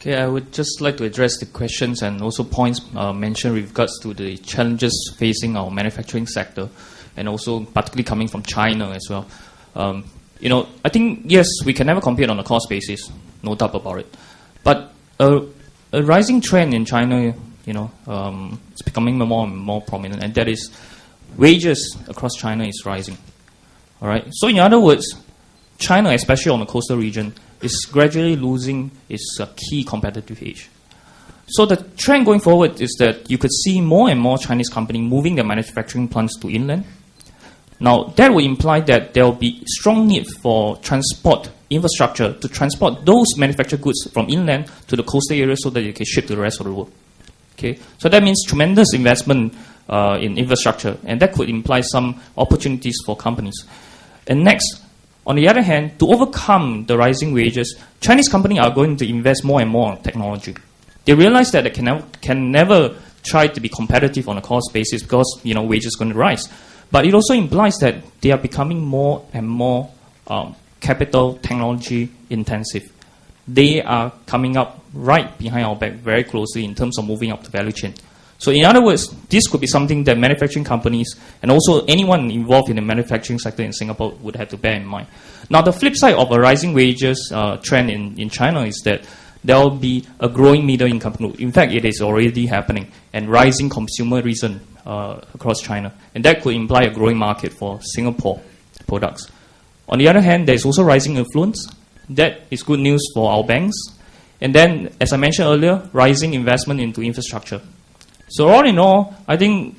Okay, I would just like to address the questions and also points mentioned with regards to the challenges facing our manufacturing sector, and also particularly coming from China as well. I think, yes, we can never compete on a cost basis, no doubt about it. But a rising trend in China, it's becoming more and more prominent, and that is wages across China is rising. All right. So in other words, China, especially on the coastal region, is gradually losing its key competitive edge. So the trend going forward is that you could see more and more Chinese companies moving their manufacturing plants to inland. Now, that would imply that there will be strong need for transport infrastructure to transport those manufactured goods from inland to the coastal area so that you can ship to the rest of the world. Okay, so that means tremendous investment in infrastructure, and that could imply some opportunities for companies. And next, on the other hand, to overcome the rising wages, Chinese companies are going to invest more and more in technology. They realize that they can never try to be competitive on a cost basis because wages are going to rise. But it also implies that they are becoming more and more capital technology intensive. They are coming up right behind our back very closely in terms of moving up the value chain. So in other words, this could be something that manufacturing companies and also anyone involved in the manufacturing sector in Singapore would have to bear in mind. Now, the flip side of a rising wages trend in China is that there will be a growing middle income group. In fact, it is already happening, and rising consumerism across China. And that could imply a growing market for Singapore products. On the other hand, there is also rising influence. That is good news for our banks. And then, as I mentioned earlier, rising investment into infrastructure. So all in all, I think,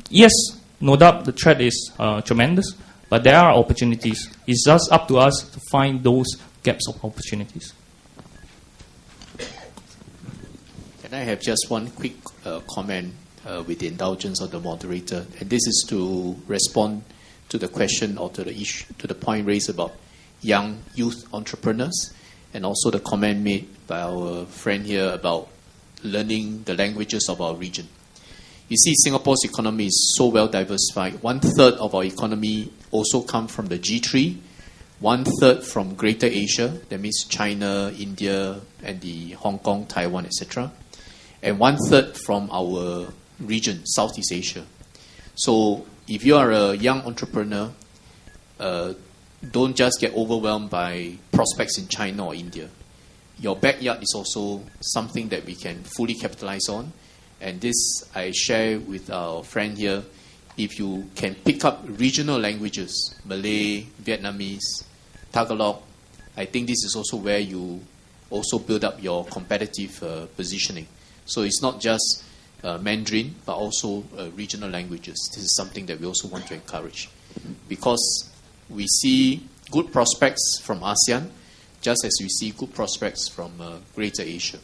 yes, no doubt the threat is tremendous, but there are opportunities. It's just up to us to find those gaps of opportunities. Can I have just one quick comment with the indulgence of the moderator? And this is to respond to the question or to the issue, to the point raised about young youth entrepreneurs, and also the comment made by our friend here about learning the languages of our region. You see, Singapore's economy is so well diversified. 1/3 of our economy also comes from the G3, 1/3 from Greater Asia, that means China, India, and the Hong Kong, Taiwan, etc., and 1/3 from our region, Southeast Asia. So if you are a young entrepreneur, don't just get overwhelmed by prospects in China or India. Your backyard is also something that we can fully capitalize on. And this I share with our friend here. If you can pick up regional languages, Malay, Vietnamese, Tagalog, I think this is also where you also build up your competitive positioning. So it's not just Mandarin, but also regional languages. This is something that we also want to encourage. Because we see good prospects from ASEAN, just as we see good prospects from Greater Asia.